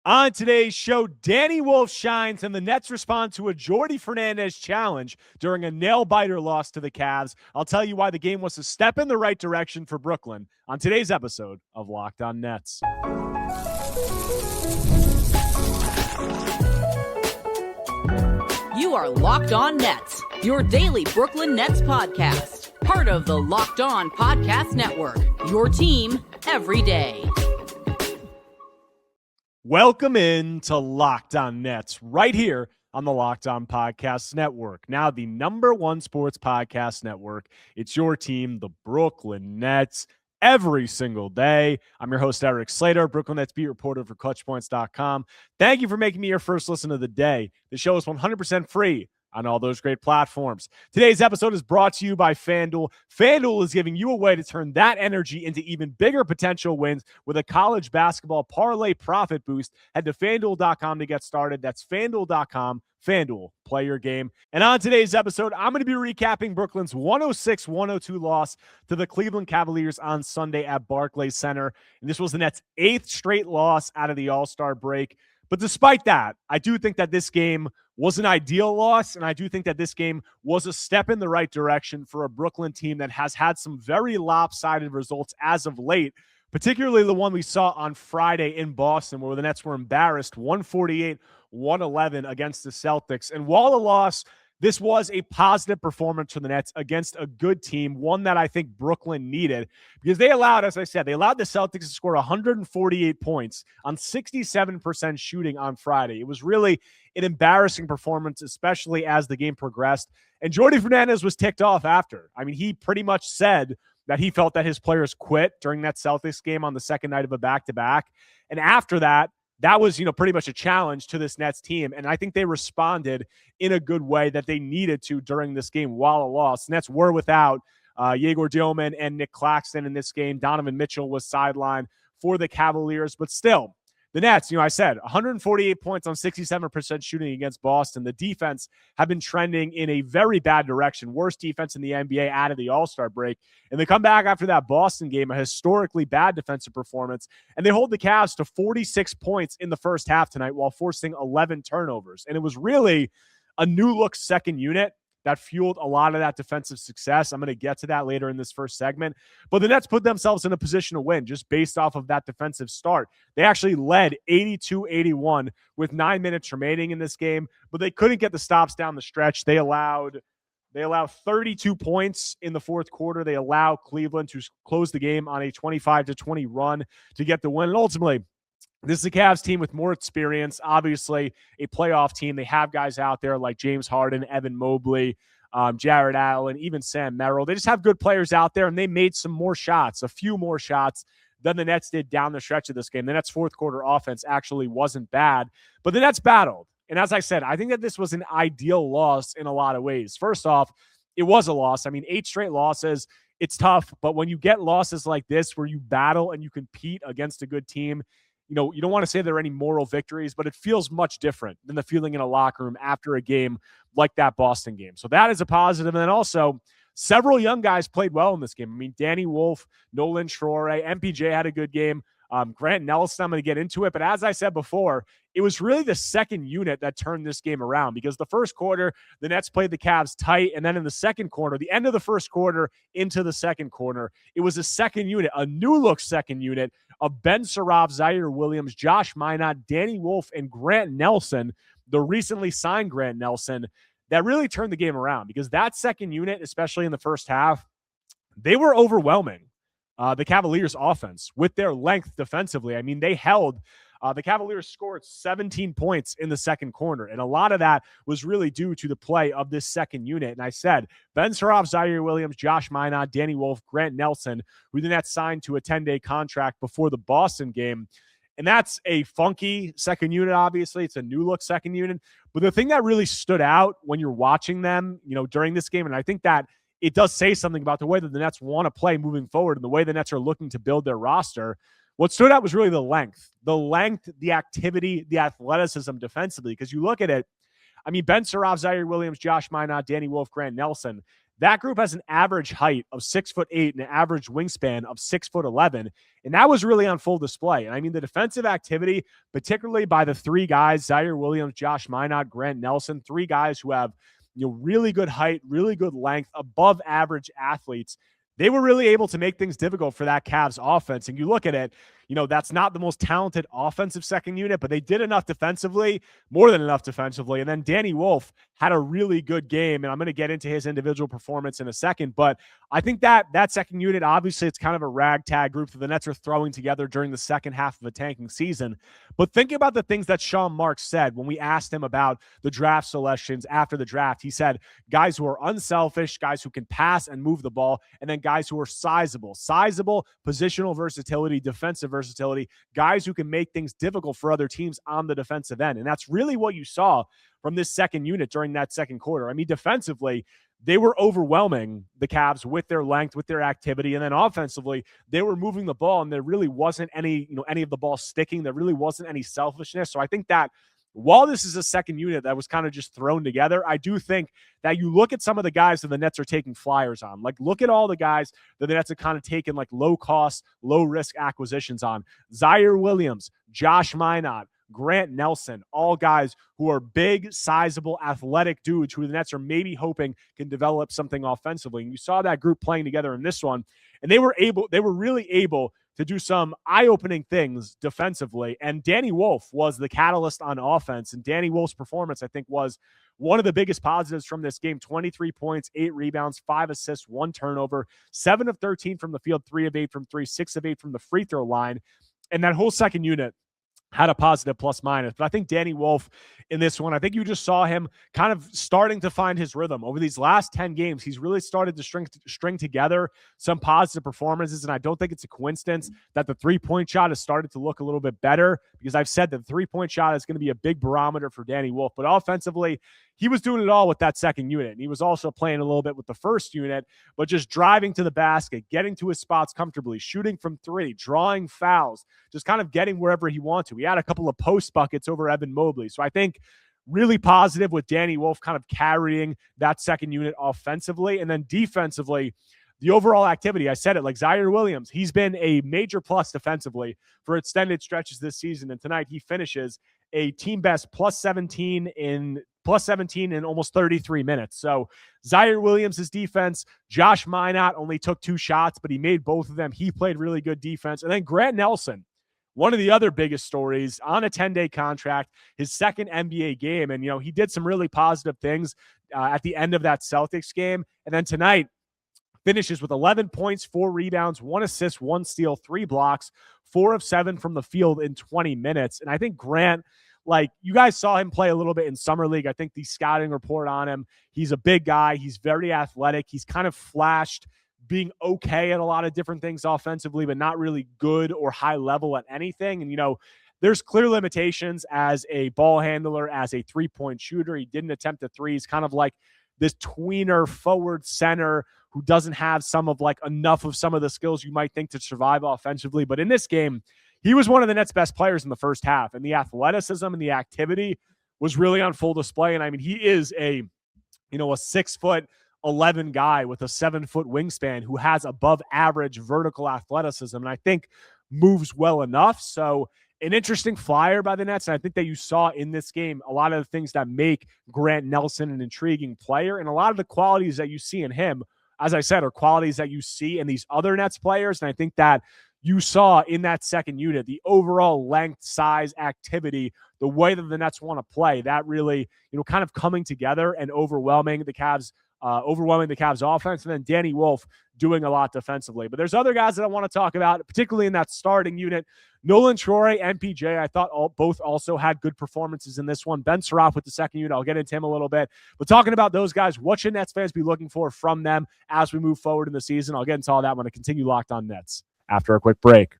On today's show, Danny Wolf shines and the Nets respond to a Jordi Fernandez challenge during a nail-biter loss to the Cavs. I'll tell you why the game was a step in the right direction for Brooklyn on today's episode of Locked On Nets. You are Locked On Nets, your daily Brooklyn Nets podcast. Part of the Locked On Podcast Network, your team every day. Welcome in to Locked On Nets right here on the Locked On Podcast Network. Now the number one sports podcast network. It's your team, the Brooklyn Nets, every single day. I'm your host, Erik Slater, Brooklyn Nets beat reporter for ClutchPoints.com. Thank you for making me your first listen of the day. The show is 100% free on all those great platforms. Today's episode is brought to you by FanDuel. FanDuel is giving you a way to turn that energy into even bigger potential wins with a college basketball parlay profit boost. Head to FanDuel.com to get started. That's FanDuel.com. FanDuel, play your game. And on today's episode, I'm going to be recapping Brooklyn's 106-102 loss to the Cleveland Cavaliers on Sunday at Barclays Center. And this was the Nets' 8th straight loss out of the All-Star break. But despite that, I do think that this game was an ideal loss, and I do think that this game was a step in the right direction for a Brooklyn team that has had some very lopsided results as of late, particularly the one we saw on Friday in Boston where the Nets were embarrassed 148-111 against the Celtics. And while a loss, this was a positive performance for the Nets against a good team, one that I think Brooklyn needed because they allowed, as I said, they allowed the Celtics to score 148 points on 67% shooting on Friday. It was really an embarrassing performance, especially as the game progressed. And Jordi Fernandez was ticked off after. I mean, he pretty much said that he felt that his players quit during that Celtics game on the second night of a back-to-back. And after that, that was, pretty much a challenge to this Nets team. And I think they responded in a good way that they needed to during this game while a loss. Nets were without Yegor Dioman and Nick Claxton in this game. Donovan Mitchell was sidelined for the Cavaliers. But still, the Nets, I said 148 points on 67% shooting against Boston. The defense have been trending in a very bad direction. Worst defense in the NBA out of the All-Star break. And they come back after that Boston game, a historically bad defensive performance, and they hold the Cavs to 46 points in the first half tonight while forcing 11 turnovers. And it was really a new-look second unit that fueled a lot of that defensive success. I'm going to get to that later in this first segment. But the Nets put themselves in a position to win just based off of that defensive start. They actually led 82-81 with 9 minutes remaining in this game, but they couldn't get the stops down the stretch. They allowed 32 points in the fourth quarter. They allow Cleveland to close the game on a 25-20 run to get the win. And ultimately, this is a Cavs team with more experience, obviously a playoff team. They have guys out there like James Harden, Evan Mobley, Jared Allen, even Sam Merrill. They just have good players out there, and they made some more shots, a few more shots than the Nets did down the stretch of this game. The Nets' fourth quarter offense actually wasn't bad, but the Nets battled. And as I said, I think that this was an ideal loss in a lot of ways. First off, it was a loss. I mean, 8 straight losses, it's tough, but when you get losses like this where you battle and you compete against a good team, you don't want to say there are any moral victories, but it feels much different than the feeling in a locker room after a game like that Boston game. So that is a positive. And then also, several young guys played well in this game. I mean, Danny Wolf, Nolan Traore, MPJ had a good game. Grant Nelson, I'm going to get into it. But as I said before, it was really the second unit that turned this game around because the first quarter, the Nets played the Cavs tight. And then in the second quarter, the end of the first quarter into the second quarter, it was a second unit, a new look second unit of Ben Surratt, Zaire Williams, Josh Minott, Danny Wolf, and Grant Nelson, the recently signed Grant Nelson, that really turned the game around because that second unit, especially in the first half, they were overwhelming the Cavaliers offense with their length defensively. I mean, they held the Cavaliers scored 17 points in the second quarter, and a lot of that was really due to the play of this second unit. And I said, Ben Surratt, Zaire Williams, Josh Minott, Danny Wolf, Grant Nelson, who then got signed to a 10-day contract before the Boston game. And that's a funky second unit, obviously. It's a new-look second unit. But the thing that really stood out when you're watching them, during this game, and I think that it does say something about the way that the Nets want to play moving forward and the way the Nets are looking to build their roster. What stood out was really the length, the activity, the athleticism defensively. Because you look at it, I mean, Ben Surratt, Zaire Williams, Josh Minott, Danny Wolf, Grant Nelson, That group has an average height of 6'8" and an average wingspan of 6'11", and that was really on full display. And I mean, the defensive activity, particularly by the three guys, Zaire Williams, Josh Minot, Grant Nelson, three guys who have really good height, really good length, above average athletes. They were really able to make things difficult for that Cavs offense. And you look at it, that's not the most talented offensive second unit, but they did enough defensively, more than enough defensively. And then Danny Wolf had a really good game, and I'm going to get into his individual performance in a second. But I think that second unit, obviously, it's kind of a ragtag group that the Nets are throwing together during the second half of a tanking season. But think about the things that Sean Marks said when we asked him about the draft selections after the draft. He said guys who are unselfish, guys who can pass and move the ball, and then guys who are sizable, positional versatility, defensive versatility, guys who can make things difficult for other teams on the defensive end. And that's really what you saw from this second unit during that second quarter. I mean, defensively, they were overwhelming the Cavs with their length, with their activity. And then offensively, they were moving the ball, and there really wasn't any of the ball sticking. There really wasn't any selfishness. So I think that while this is a second unit that was kind of just thrown together, I do think that you look at some of the guys that the Nets are taking flyers on. Like, look at all the guys that the Nets have kind of taken like low-cost, low-risk acquisitions on. Zaire Williams, Josh Minot, Grant Nelson, all guys who are big, sizable, athletic dudes who the Nets are maybe hoping can develop something offensively. And you saw that group playing together in this one, and they were really able to do some eye-opening things defensively. And Danny Wolf was the catalyst on offense. And Danny Wolf's performance, I think, was one of the biggest positives from this game. 23 points, 8 rebounds, 5 assists, 1 turnover, 7 of 13 from the field, 3 of 8 from 3, 6 of 8 from the free throw line. And that whole second unit had a positive plus minus. But I think Danny Wolf in this one, I think you just saw him kind of starting to find his rhythm. Over these last 10 games, he's really started to string together some positive performances, and I don't think it's a coincidence that the three-point shot has started to look a little bit better, because I've said that the three-point shot is going to be a big barometer for Danny Wolf. But offensively, he was doing it all with that second unit, and he was also playing a little bit with the first unit, but just driving to the basket, getting to his spots comfortably, shooting from three, drawing fouls, just kind of getting wherever he wants to. He had a couple of post buckets over Evan Mobley. So I think really positive with Danny Wolf kind of carrying that second unit offensively. And then defensively, the overall activity, I said it, like Zaire Williams, he's been a major plus defensively for extended stretches this season. And tonight he finishes a team best plus 17 in almost 33 minutes. So Zaire Williams' defense, Josh Minot only took 2 shots, but he made both of them. He played really good defense. And then Grant Nelson, one of the other biggest stories, on a 10-day contract, his second NBA game. And, he did some really positive things at the end of that Celtics game. And then tonight finishes with 11 points, 4 rebounds, 1 assist, 1 steal, 3 blocks, 4 of 7 from the field in 20 minutes. And I think Grant, like, you guys saw him play a little bit in Summer League. I think the scouting report on him, he's a big guy. He's very athletic. He's kind of flashed being okay at a lot of different things offensively, but not really good or high level at anything. And, there's clear limitations as a ball handler, as a three-point shooter. He didn't attempt a three. He's kind of like this tweener forward center who doesn't have enough of some of the skills you might think to survive offensively. But in this game, he was one of the Nets' best players in the first half, and the athleticism and the activity was really on full display. And I mean, he is a 6'11" guy with a 7-foot wingspan who has above average vertical athleticism, and I think moves well enough. So an interesting flyer by the Nets. And I think that you saw in this game a lot of the things that make Grant Nelson an intriguing player, and a lot of the qualities that you see in him, as I said, are qualities that you see in these other Nets players. And I think that you saw in that second unit, the overall length, size, activity, the way that the Nets want to play, that really, kind of coming together and overwhelming the Cavs offense. And then Danny Wolf doing a lot defensively. But there's other guys that I want to talk about, particularly in that starting unit. Nolan Troy, MPJ, I thought both also had good performances in this one. Ben Surratt with the second unit, I'll get into him a little bit. But talking about those guys, what should Nets fans be looking for from them as we move forward in the season? I'll get into all that when I continue Locked On Nets after a quick break.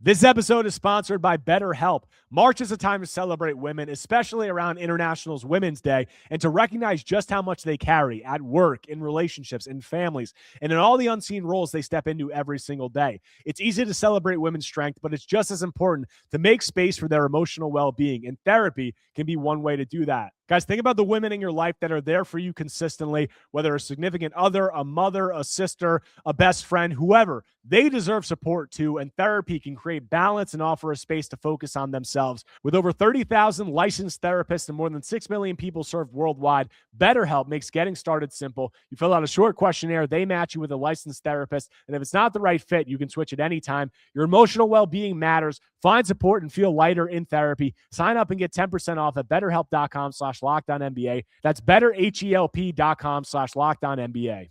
This episode is sponsored by BetterHelp. March is a time to celebrate women, especially around International Women's Day, and to recognize just how much they carry at work, in relationships, in families, and in all the unseen roles they step into every single day. It's easy to celebrate women's strength, but it's just as important to make space for their emotional well-being, and therapy can be one way to do that. Guys, think about the women in your life that are there for you consistently, whether a significant other, a mother, a sister, a best friend, whoever. They deserve support too, and therapy can create balance and offer a space to focus on themselves. With over 30,000 licensed therapists and more than 6 million people served worldwide, BetterHelp makes getting started simple. You fill out a short questionnaire, they match you with a licensed therapist, and if it's not the right fit, you can switch at any time. Your emotional well-being matters. Find support and feel lighter in therapy. Sign up and get 10% off at betterhelp.com/LockedOnNBA. That's betterhelp.com/LockedOnNBA.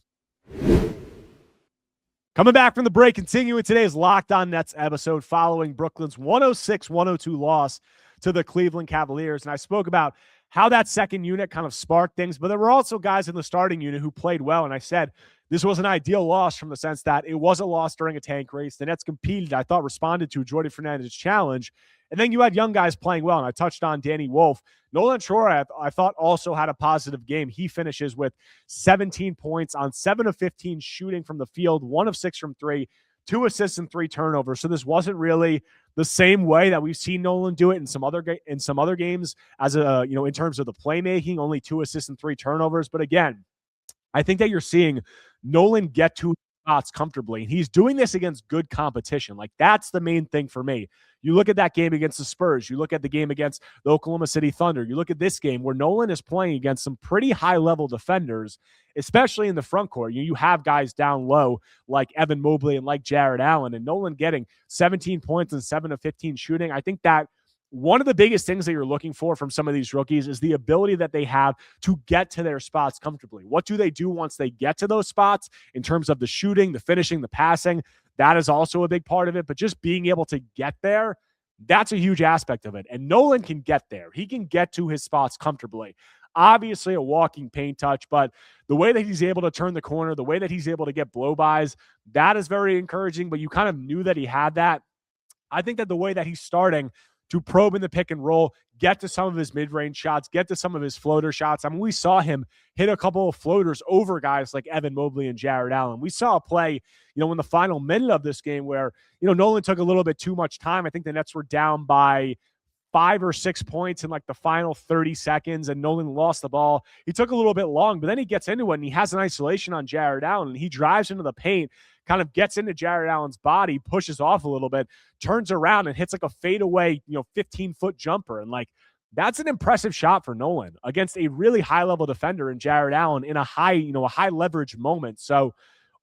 Coming back from the break, continuing today's Locked On Nets episode following Brooklyn's 106-102 loss to the Cleveland Cavaliers. And I spoke about how that second unit kind of sparked things, but there were also guys in the starting unit who played well. And I said this was an ideal loss from the sense that it was a loss during a tank race. The Nets competed, I thought, responded to Jordi Fernandez's challenge. And then you had young guys playing well, and I touched on Danny Wolf. Nolan Shore, I thought, also had a positive game. He finishes with 17 points on 7 of 15 shooting from the field, 1 of 6 from 3, 2 assists and 3 turnovers. So this wasn't really the same way that we've seen Nolan do it in some other games as a, in terms of the playmaking, only 2 assists and 3 turnovers. But again, I think that you're seeing Nolan get to shots comfortably, and he's doing this against good competition. Like, that's the main thing for me. You look at that game against the Spurs. You look at the game against the Oklahoma City Thunder. You look at this game where Nolan is playing against some pretty high-level defenders, especially in the front court. You have guys down low like Evan Mobley and like Jared Allen, and Nolan getting 17 points and 7 of 15 shooting. I think that one of the biggest things that you're looking for from some of these rookies is the ability that they have to get to their spots comfortably. What do they do once they get to those spots in terms of the shooting, the finishing, the passing? That is also a big part of it, but just being able to get there, that's a huge aspect of it. And Nolan can get there. He can get to his spots comfortably. Obviously a walking paint touch, but the way that he's able to turn the corner, the way that he's able to get blow-bys, that is very encouraging, but you kind of knew that he had that. I think that the way that he's starting to probe in the pick and roll, get to some of his mid-range shots, get to some of his floater shots. I mean, we saw him hit a couple of floaters over guys like Evan Mobley and Jared Allen. We saw a play, in the final minute of this game where, Nolan took a little bit too much time. I think the Nets were down by 5 or 6 points in like the final 30 seconds, and Nolan lost the ball. He took a little bit long, but then he gets into it, and he has an isolation on Jared Allen, and he drives into the paint, kind of gets into Jared Allen's body, pushes off a little bit, turns around and hits like a fadeaway, 15-foot jumper. And like, that's an impressive shot for Nolan against a really high-level defender in Jared Allen in a high leverage moment. So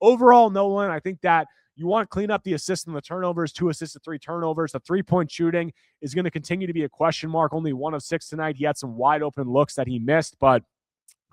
overall, Nolan, I think that you want to clean up the assists and the turnovers, 2 assists and 3 turnovers. The 3-point shooting is going to continue to be a question mark. Only 1 of 6 tonight. He had some wide open looks that he missed, but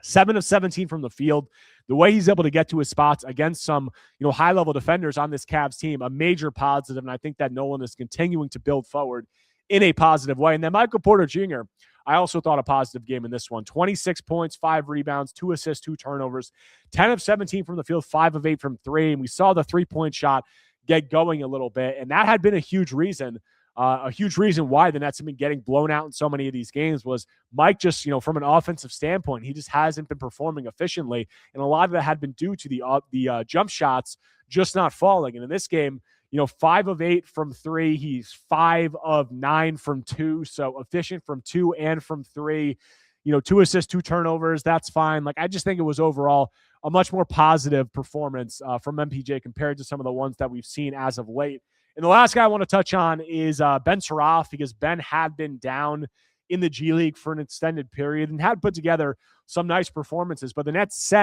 7 of 17 from the field. The way he's able to get to his spots against some, high-level defenders on this Cavs team, a major positive. And I think that Nolan is continuing to build forward in a positive way. And then Michael Porter Jr., I also thought a positive game in this one. 26 points, 5 rebounds, 2 assists, 2 turnovers, 10 of 17 from the field, 5 of 8 from 3. And we saw the 3-point shot get going a little bit. And that had been a huge reason why the Nets have been getting blown out in so many of these games was Mike just, from an offensive standpoint, he just hasn't been performing efficiently. And a lot of that had been due to the jump shots just not falling. And in this game, 5 of 8 from 3. He's 5 of 9 from 2. So efficient from 2 and from 3. 2 assists, 2 turnovers. That's fine. Like, I just think it was overall a much more positive performance from MPJ compared to some of the ones that we've seen as of late. And the last guy I want to touch on is Ben Suraf, because Ben had been down in the G League for an extended period and had put together some nice performances. But the Nets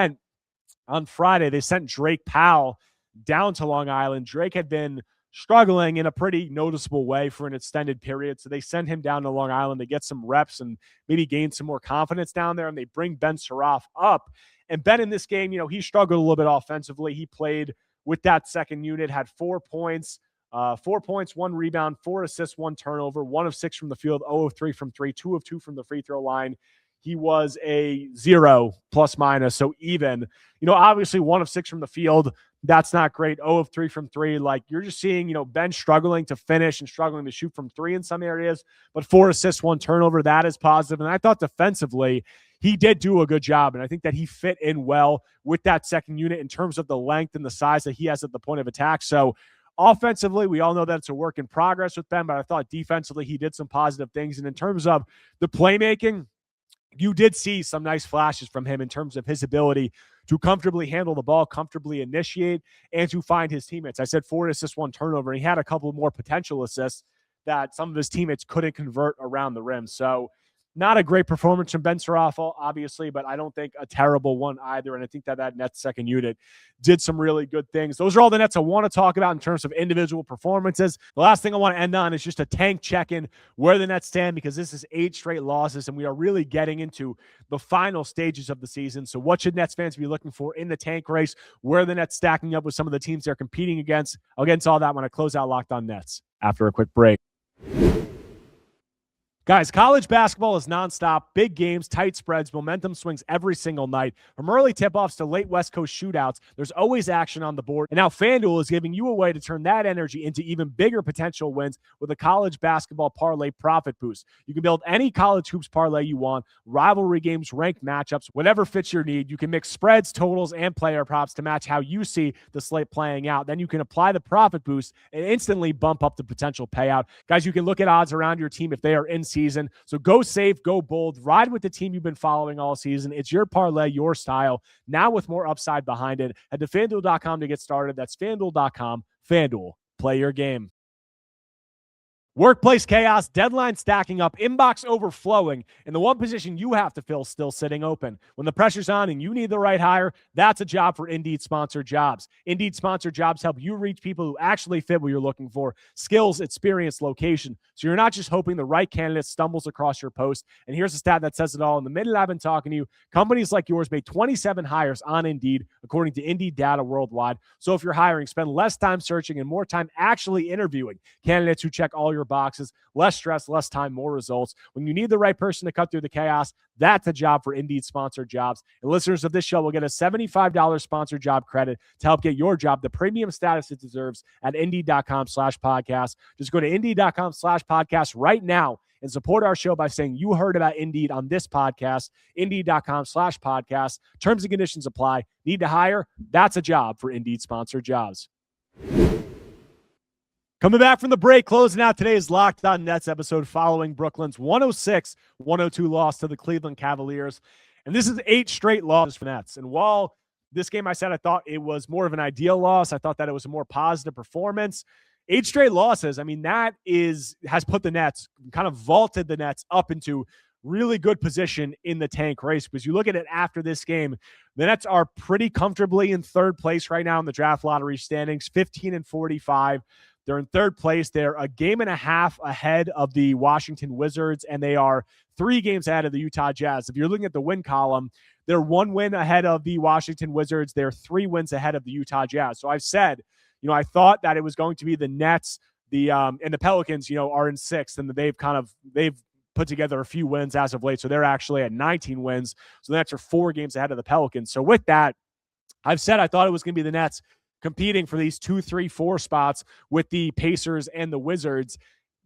on Friday, they sent Drake Powell down to Long Island. Drake had been struggling in a pretty noticeable way for an extended period. So they send him down to Long Island to get some reps and maybe gain some more confidence down there. And they bring Ben Suraf up. And Ben in this game, he struggled a little bit offensively. He played with that second unit, had 4 points, 4 points, 1 rebound, 4 assists, 1 turnover, 1 of 6 from the field, 0 of 3 from 3, 2 of 2 from the free throw line. He was a 0 plus minus, so even. Obviously 1 of 6 from the field, that's not great. 0 of 3 from 3. Like, you're just seeing, Ben struggling to finish and struggling to shoot from 3 in some areas, but 4 assists, 1 turnover, that is positive. And I thought defensively, he did do a good job. And I think that he fit in well with that second unit in terms of the length and the size that he has at the point of attack. So offensively, we all know that it's a work in progress with Ben, but I thought defensively he did some positive things. And in terms of the playmaking, you did see some nice flashes from him in terms of his ability to comfortably handle the ball, comfortably initiate, and to find his teammates. I said 4 assists, 1 turnover, and he had a couple more potential assists that some of his teammates couldn't convert around the rim. So not a great performance from Ben Seraphel, obviously, but I don't think a terrible one either. And I think that Nets second unit did some really good things. Those are all the Nets I want to talk about in terms of individual performances. The last thing I want to end on is just a tank check-in where the Nets stand, because this is 8 straight losses, and we are really getting into the final stages of the season. So what should Nets fans be looking for in the tank race? Where are the Nets stacking up with some of the teams they're competing against? I'll get into all that when I close out Locked On Nets after a quick break. Guys, college basketball is nonstop. Big games, tight spreads, momentum swings every single night. From early tip-offs to late West Coast shootouts, there's always action on the board. And now FanDuel is giving you a way to turn that energy into even bigger potential wins with a college basketball parlay profit boost. You can build any college hoops parlay you want, rivalry games, ranked matchups, whatever fits your need. You can mix spreads, totals, and player props to match how you see the slate playing out. Then you can apply the profit boost and instantly bump up the potential payout. Guys, you can look at odds around your team if they are in season. So go safe, go bold, ride with the team you've been following all season. It's your parlay, your style, now with more upside behind it. Head to FanDuel.com to get started. That's FanDuel.com. FanDuel, play your game. Workplace chaos, deadline stacking up, inbox overflowing, and the one position you have to fill still sitting open. When the pressure's on and you need the right hire, that's a job for Indeed Sponsored Jobs. Indeed Sponsored Jobs help you reach people who actually fit what you're looking for: skills, experience, location. So you're not just hoping the right candidate stumbles across your post. And here's a stat that says it all. In the minute I've been talking to you, companies like yours made 27 hires on Indeed, according to Indeed data worldwide. So if you're hiring, spend less time searching and more time actually interviewing candidates who check all your boxes. Less stress, less time, more results. When you need the right person to cut through the chaos, that's a job for Indeed Sponsored Jobs. And listeners of this show will get a $75 sponsored job credit to help get your job the premium status it deserves at Indeed.com/podcast. Just go to Indeed.com/podcast right now and support our show by saying you heard about Indeed on this podcast. Indeed.com/podcast. Terms and conditions apply. Need to hire? That's a job for Indeed Sponsored Jobs. Coming back from the break, closing out today's Locked On Nets episode following Brooklyn's 106-102 loss to the Cleveland Cavaliers. And this is 8 straight losses for Nets. And while this game I said I thought it was more of an ideal loss, I thought that it was a more positive performance. 8 straight losses, I mean, that has put the Nets, kind of vaulted the Nets up into really good position in the tank race. Because you look at it after this game, the Nets are pretty comfortably in third place right now in the draft lottery standings, 15-45. They're in third place. They're a game and a half ahead of the Washington Wizards, and they are 3 games ahead of the Utah Jazz. If you're looking at the win column, they're 1 win ahead of the Washington Wizards. They're 3 wins ahead of the Utah Jazz. So I've said, I thought that it was going to be the Nets, and the Pelicans, are in 6th, and they've put together a few wins as of late. So they're actually at 19 wins. So the Nets are 4 games ahead of the Pelicans. So with that, I've said I thought it was going to be the Nets competing for these 2, 3, 4 spots with the Pacers and the Wizards.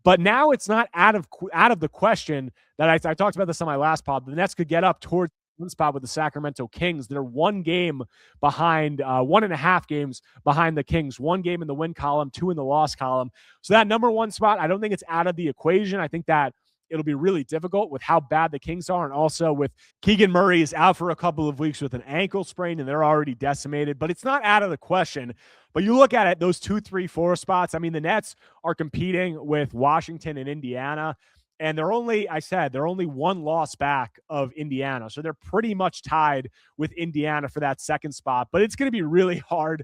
But now it's not out of the question that I talked about this on my last pod. The Nets could get up towards one spot with the Sacramento Kings. They're 1 game behind, 1.5 games behind the Kings. 1 game in the win column, 2 in the loss column. So that number 1 spot, I don't think it's out of the equation. I think that it'll be really difficult with how bad the Kings are, and also with Keegan Murray is out for a couple of weeks with an ankle sprain, and they're already decimated. But it's not out of the question. But you look at it, those 2, 3, 4 spots, I mean, the Nets are competing with Washington and Indiana, and they're only 1 loss back of Indiana. So they're pretty much tied with Indiana for that 2nd spot. But it's going to be really hard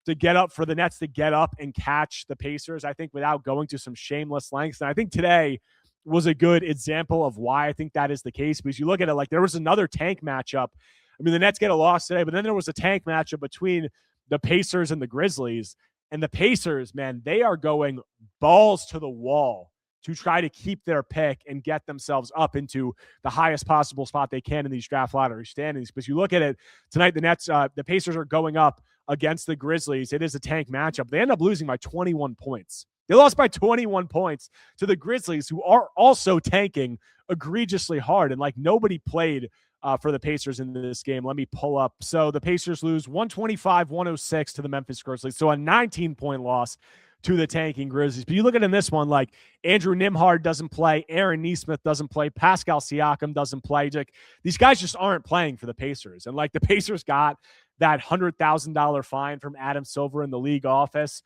to get up for the Nets to get up and catch the Pacers, I think, without going to some shameless lengths. And I think today was a good example of why I think that is the case, because you look at it like there was another tank matchup. I mean, the Nets get a loss today, but then there was a tank matchup between the Pacers and the Grizzlies. And the Pacers, man, they are going balls to the wall to try to keep their pick and get themselves up into the highest possible spot they can in these draft lottery standings. Because you look at it tonight, the Pacers are going up against the Grizzlies. It is a tank matchup. They end up losing by 21 points. They lost by 21 points to the Grizzlies, who are also tanking egregiously hard. And nobody played for the Pacers in this game. Let me pull up. So the Pacers lose 125-106 to the Memphis Grizzlies. So a 19-point loss to the tanking Grizzlies. But you look at in this one, like Andrew Nembhard doesn't play, Aaron Nesmith doesn't play, Pascal Siakam doesn't play. Like, these guys just aren't playing for the Pacers. And like the Pacers got that $100,000 fine from Adam Silver in the league office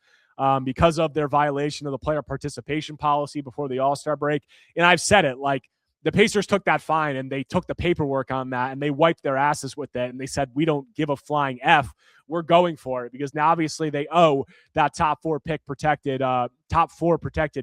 because of their violation of the player participation policy before the All-Star break. And I've said it, like, the Pacers took that fine and they took the paperwork on that and they wiped their asses with it. And they said, we don't give a flying F. We're going for it, because now obviously they owe that top four protected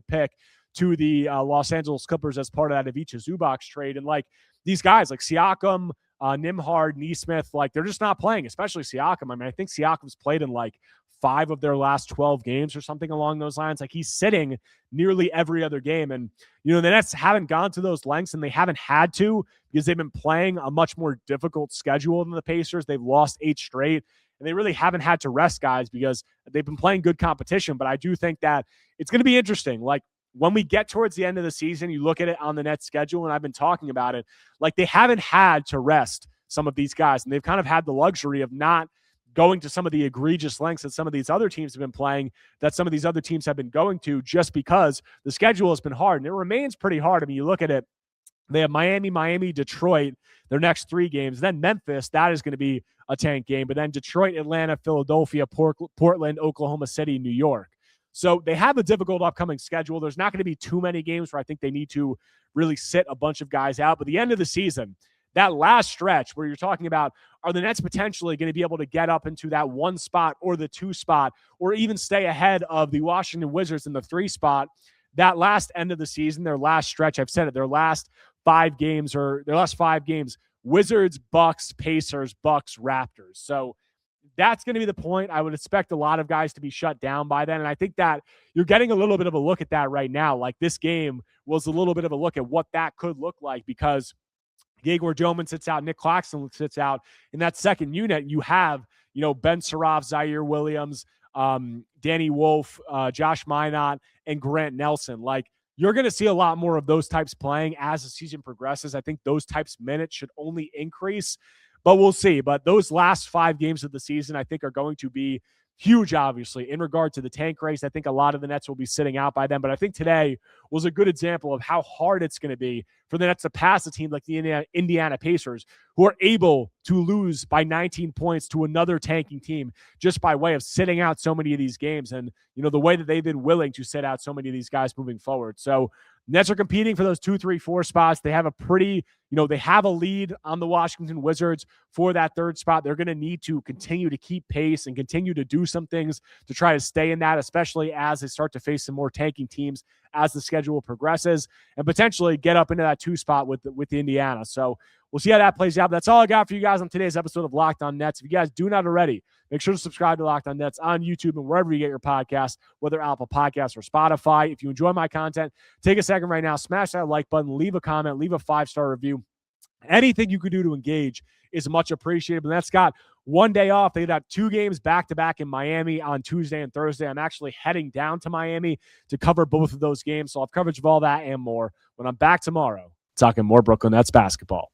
pick to the Los Angeles Clippers as part of that Ivica Zubac trade. And like these guys like Siakam, Nembhard, Nesmith, like they're just not playing, especially Siakam. I mean, I think Siakam's played in like 5 of their last 12 games or something along those lines. Like he's sitting nearly every other game. And, you know, the Nets haven't gone to those lengths, and they haven't had to, because they've been playing a much more difficult schedule than the Pacers. They've lost 8 straight, and they really haven't had to rest guys because they've been playing good competition. But I do think that it's going to be interesting. Like when we get towards the end of the season, you look at it on the Nets schedule, and I've been talking about it, like they haven't had to rest some of these guys, and they've kind of had the luxury of not going to some of the egregious lengths that some of these other teams have been playing, that some of these other teams have been going to, just because the schedule has been hard. And it remains pretty hard. I mean, you look at it, they have Miami, Detroit, their next 3 games. Then Memphis, that is going to be a tank game. But then Detroit, Atlanta, Philadelphia, Portland, Oklahoma City, New York. So they have a difficult upcoming schedule. There's not going to be too many games where I think they need to really sit a bunch of guys out. But the end of the season, that last stretch where you're talking about, are the Nets potentially going to be able to get up into that 1 spot or the 2 spot, or even stay ahead of the Washington Wizards in the 3 spot? That last end of the season, their last stretch, I've said it, their last 5 games, Wizards, Bucks, Pacers, Bucks, Raptors. So that's going to be the point. I would expect a lot of guys to be shut down by then. And I think that you're getting a little bit of a look at that right now. Like this game was a little bit of a look at what that could look like, because Gagor Doman sits out, Nick Claxton sits out. In that second unit, you have, you know, Ben Surratt, Zaire Williams, Danny Wolf, Josh Minot, and Grant Nelson. Like, you're going to see a lot more of those types playing as the season progresses. I think those types of minutes should only increase, but we'll see. But those last 5 games of the season, I think, are going to be huge, obviously, in regard to the tank race. I think a lot of the Nets will be sitting out by then, but I think today was a good example of how hard it's going to be for the Nets to pass a team like the Indiana Pacers, who are able to lose by 19 points to another tanking team just by way of sitting out so many of these games, and, you know, the way that they've been willing to sit out so many of these guys moving forward. So Nets are competing for those 2, 3, 4 spots. They have a pretty, they have a lead on the Washington Wizards for that 3rd spot. They're going to need to continue to keep pace and continue to do some things to try to stay in that, especially as they start to face some more tanking teams as the schedule progresses, and potentially get up into that 2 spot with Indiana. So we'll see how that plays out. But that's all I got for you guys on today's episode of Locked On Nets. If you guys do not already, make sure to subscribe to Locked On Nets on YouTube and wherever you get your podcasts, whether Apple Podcasts or Spotify. If you enjoy my content, take a second right now, smash that like button, leave a comment, leave a 5-star review. Anything you could do to engage is much appreciated. But that's got 1 day off. They got 2 games back-to-back in Miami on Tuesday and Thursday. I'm actually heading down to Miami to cover both of those games. So I'll have coverage of all that and more when I'm back tomorrow talking more Brooklyn Nets basketball.